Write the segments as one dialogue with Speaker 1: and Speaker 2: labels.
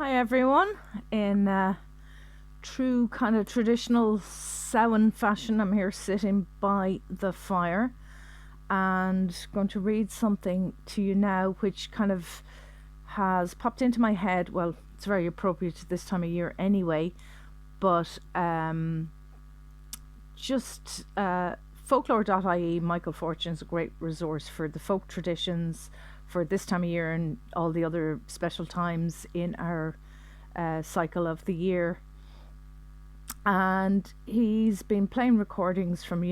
Speaker 1: Hi everyone. In true kind of traditional Samhain fashion, I'm here sitting by the fire and going to read something to you now, which kind of has popped into my head. Well, it's very appropriate to this time of year anyway, but just folklore.ie. Michael Fortune's a great resource for the folk traditions for this time of year and all the other special times in our cycle of the year. And he's been playing recordings from,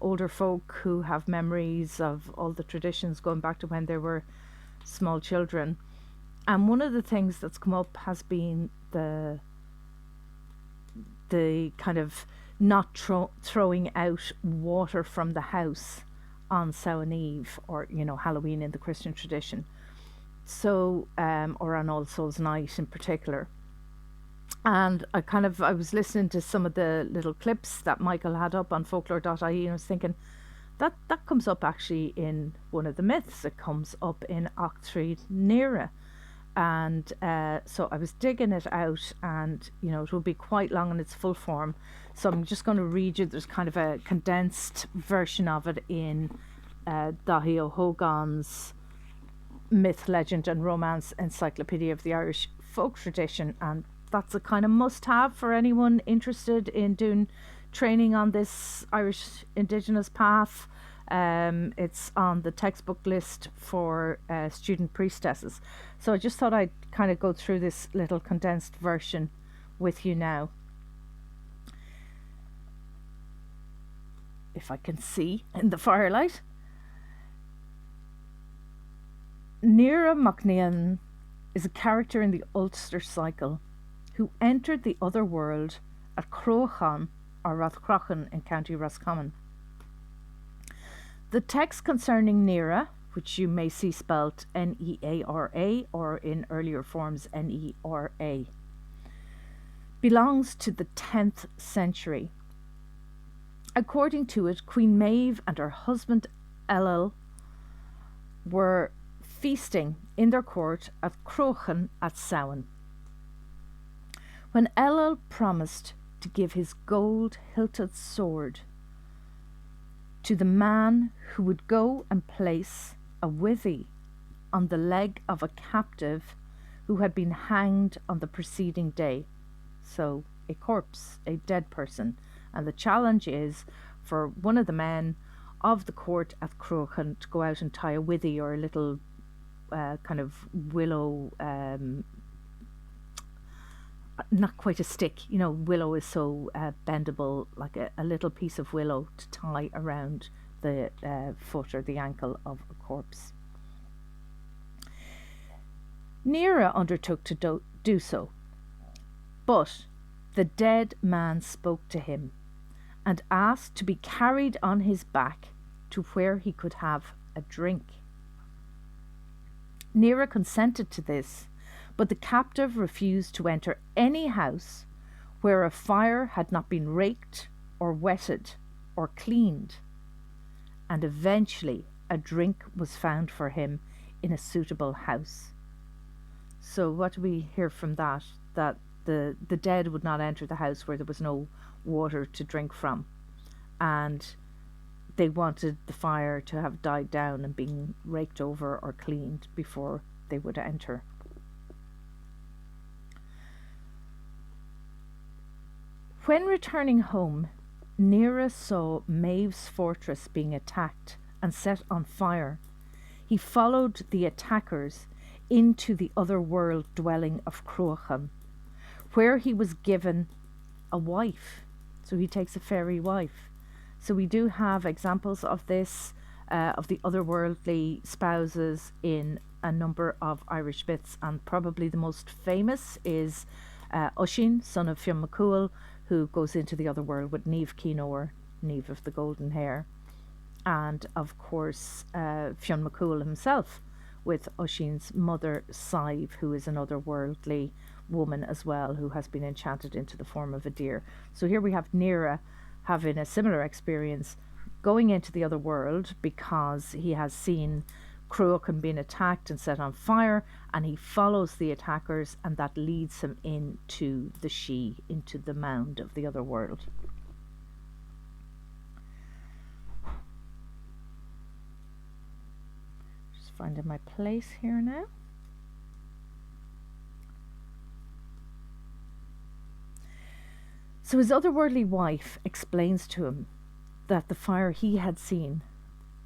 Speaker 1: older folk who have memories of all the traditions going back to when they were small children. And one of the things that's come up has been the kind of not throwing out water from the house on Samhain Eve, or Halloween in the Christian tradition. So or on All Souls Night in particular. And I was listening to some of the little clips that Michael had up on folklore.ie, and I was thinking that comes up actually in one of the myths. It comes up in Eachtra Neara. And so I was digging it out, and it will be quite long in its full form, so I'm just going to read you. There's kind of a condensed version of it in hÓgáin's Myth, Legend and Romance Encyclopedia of the Irish Folk Tradition, and that's a kind of must-have for anyone interested in doing training on this Irish Indigenous path. It's on the textbook list for student priestesses. So I just thought I'd kind of go through this little condensed version with you now. If I can see in the firelight. Neara Macnean is a character in the Ulster cycle who entered the other world at Croaghan or Rathcroghan in County Roscommon. The text concerning Neara, which you may see spelt Neara or in earlier forms Nera, belongs to the 10th century. According to it, Queen Maeve and her husband Ellel were feasting in their court at Croaghan at Samhain, when Ellel promised to give his gold-hilted sword to the man who would go and place a withy on the leg of a captive who had been hanged on the preceding day. So a corpse, a dead person. And the challenge is for one of the men of the court at Croaghan to go out and tie a withy, or a little kind of willow, not quite a stick, willow is so bendable, like a little piece of willow to tie around the foot or the ankle of a corpse. Neara undertook to do so, but the dead man spoke to him and asked to be carried on his back to where he could have a drink. Neara consented to this, but the captive refused to enter any house where a fire had not been raked or wetted or cleaned, and eventually a drink was found for him in a suitable house. So what do we hear from that? That the dead would not enter the house where there was no water to drink from, and they wanted the fire to have died down and been raked over or cleaned before they would enter. When returning home, Neara saw Maeve's fortress being attacked and set on fire. He followed the attackers into the other world dwelling of Croaghan, where he was given a wife. So he takes a fairy wife. So we do have examples of this, of the otherworldly spouses in a number of Irish myths, and probably the most famous is hÓgáin, son of Fionn McCool, who goes into the other world with Niamh Cíneoir, Niamh of the golden hair, and of course Fionn McCool himself with hÓgáin's mother Sive, who is an otherworldly woman as well, who has been enchanted into the form of a deer. So here we have Neara having a similar experience, going into the other world because he has seen Cruachan being attacked and set on fire, and he follows the attackers, and that leads him into the She, into the mound of the other world. Just finding my place here now. So his otherworldly wife explains to him that the fire he had seen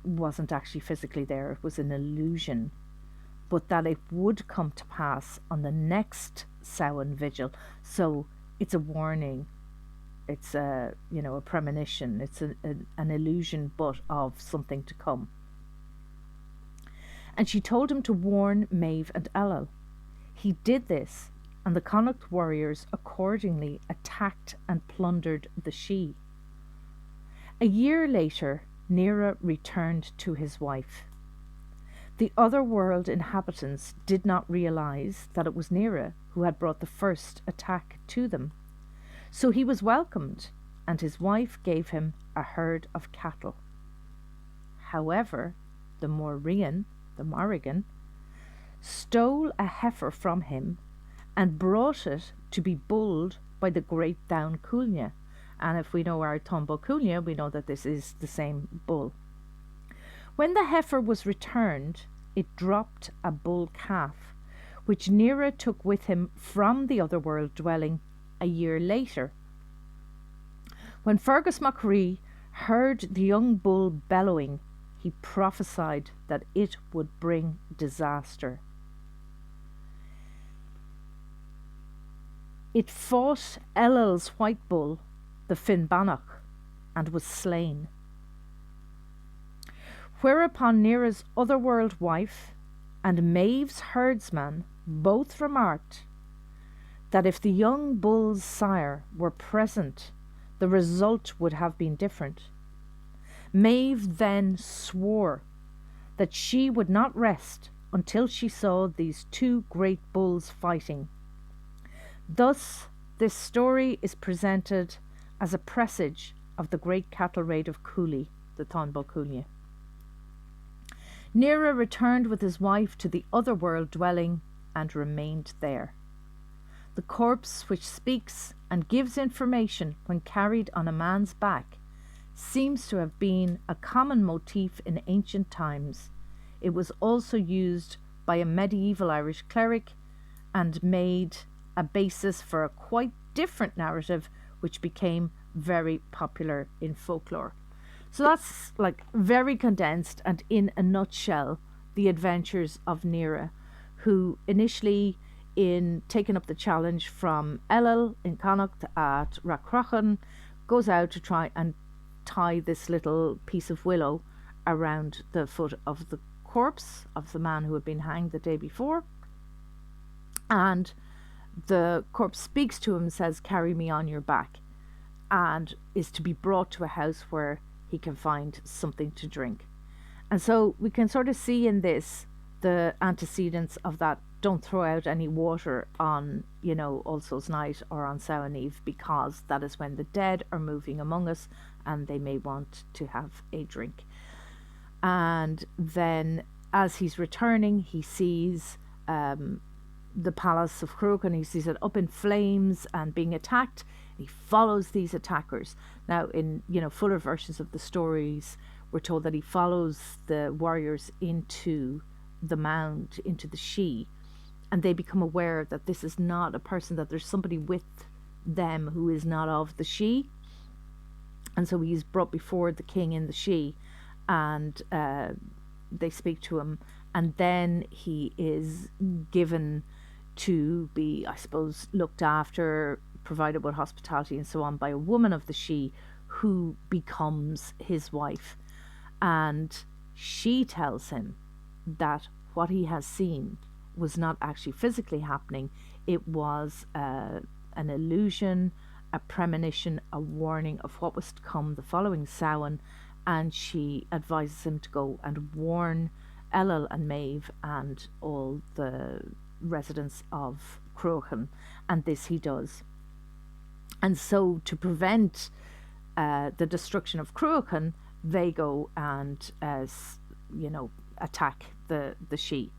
Speaker 1: wasn't actually physically there, it was an illusion, but that it would come to pass on the next Samhain vigil. So it's a warning, it's a premonition, it's an illusion, but of something to come. And she told him to warn Maeve and Ellel. He did this, and the Connacht warriors accordingly attacked and plundered the She. A year later, Neara returned to his wife. The otherworld inhabitants did not realize that it was Neara who had brought the first attack to them. So he was welcomed, and his wife gave him a herd of cattle. However, the Morrigan, stole a heifer from him and brought it to be bulled by the great Down Cúilnge. And if we know our Tombo Cúilnge, we know that this is the same bull. When the heifer was returned, it dropped a bull calf, which Neara took with him from the otherworld dwelling a year later. When Fergus MacRee heard the young bull bellowing, he prophesied that it would bring disaster. It fought Ellel's white bull, the Finnbanach, and was slain. Whereupon Neara's otherworld wife and Maeve's herdsman both remarked that if the young bull's sire were present, the result would have been different. Maeve then swore that she would not rest until she saw these two great bulls fighting. Thus, this story is presented as a presage of the great cattle raid of Cooley, the Tombo Cúilnge. Neara returned with his wife to the otherworld dwelling and remained there. The corpse, which speaks and gives information when carried on a man's back, seems to have been a common motif in ancient times. It was also used by a medieval Irish cleric and made a basis for a quite different narrative which became very popular in folklore. So that's like very condensed and in a nutshell the adventures of Neara, who initially, in taking up the challenge from Ellel in Connacht at Racrochan, goes out to try and tie this little piece of willow around the foot of the corpse of the man who had been hanged the day before, and the corpse speaks to him and says, "Carry me on your back," and is to be brought to a house where he can find something to drink. And so we can sort of see in this the antecedents of that. Don't throw out any water on, All Souls Night or on Samhain Eve, because that is when the dead are moving among us and they may want to have a drink. And then as he's returning, he sees the palace of Cruachan. He sees it up in flames and being attacked. He follows these attackers. Now, in fuller versions of the stories, we're told that he follows the warriors into the mound, into the She, and they become aware that this is not a person, that there's somebody with them who is not of the She. And so he's brought before the king in the She, and they speak to him, and then he is given to be, I suppose, looked after, provided with hospitality and so on, by a woman of the She who becomes his wife. And she tells him that what he has seen was not actually physically happening. It was an illusion, a premonition, a warning of what was to come the following Samhain, and she advises him to go and warn Ellel and Maeve and all the residents of Cruachan, and this he does. And so, to prevent the destruction of Cruachan, they go and attack the she.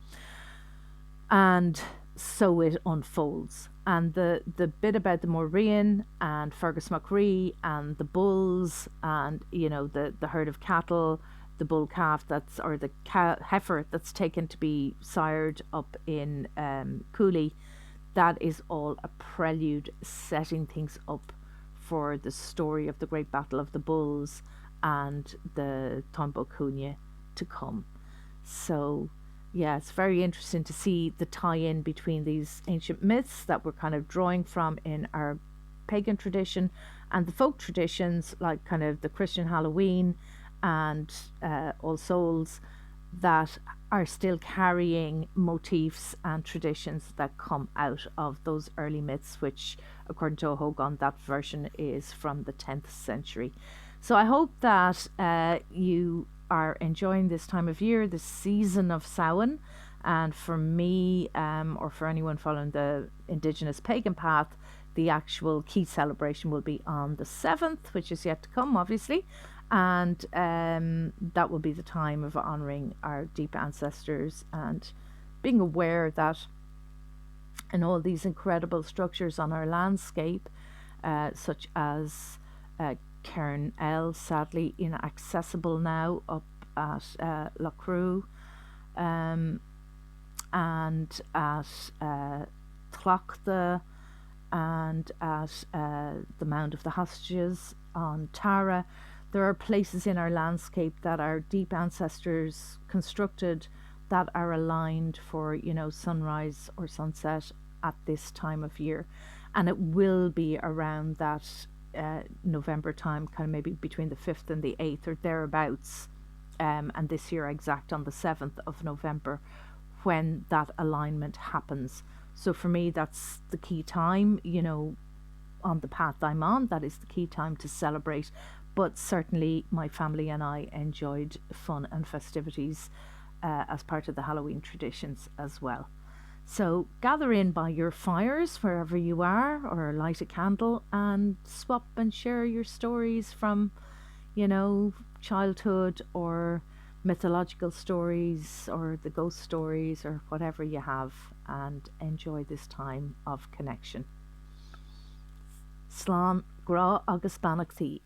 Speaker 1: And so it unfolds. And the bit about the Moraine and Fergus MacRee and the bulls and, the herd of cattle, the bull calf or the heifer that's taken to be sired up in Cooley, that is all a prelude setting things up for the story of the Great Battle of the Bulls and the Tombo Cunha to come. So yeah, it's very interesting to see the tie-in between these ancient myths that we're kind of drawing from in our pagan tradition and the folk traditions, like kind of the Christian Halloween and All Souls, that are still carrying motifs and traditions that come out of those early myths, which, according to hÓgáin, that version is from the 10th century. So I hope that you are enjoying this time of year, this season of Samhain. And for me, or for anyone following the Indigenous pagan path, the actual key celebration will be on the 7th, which is yet to come, obviously. And that will be the time of honouring our deep ancestors and being aware that in all these incredible structures on our landscape, such as Cairn L, sadly inaccessible now, up at Loughcrew, and at Tlachtha, and at the Mound of the Hostages on Tara. There are places in our landscape that our deep ancestors constructed that are aligned for, sunrise or sunset at this time of year. And it will be around that November time, kind of maybe between the 5th and the 8th or thereabouts. And this year exact on the 7th of November when that alignment happens. So for me, that's the key time, on the path I'm on. That is the key time to celebrate. But certainly my family and I enjoyed fun and festivities as part of the Halloween traditions as well. So gather in by your fires wherever you are, or light a candle and swap and share your stories from, childhood or mythological stories or the ghost stories or whatever you have, and enjoy this time of connection. Slán gra agus banachtaí.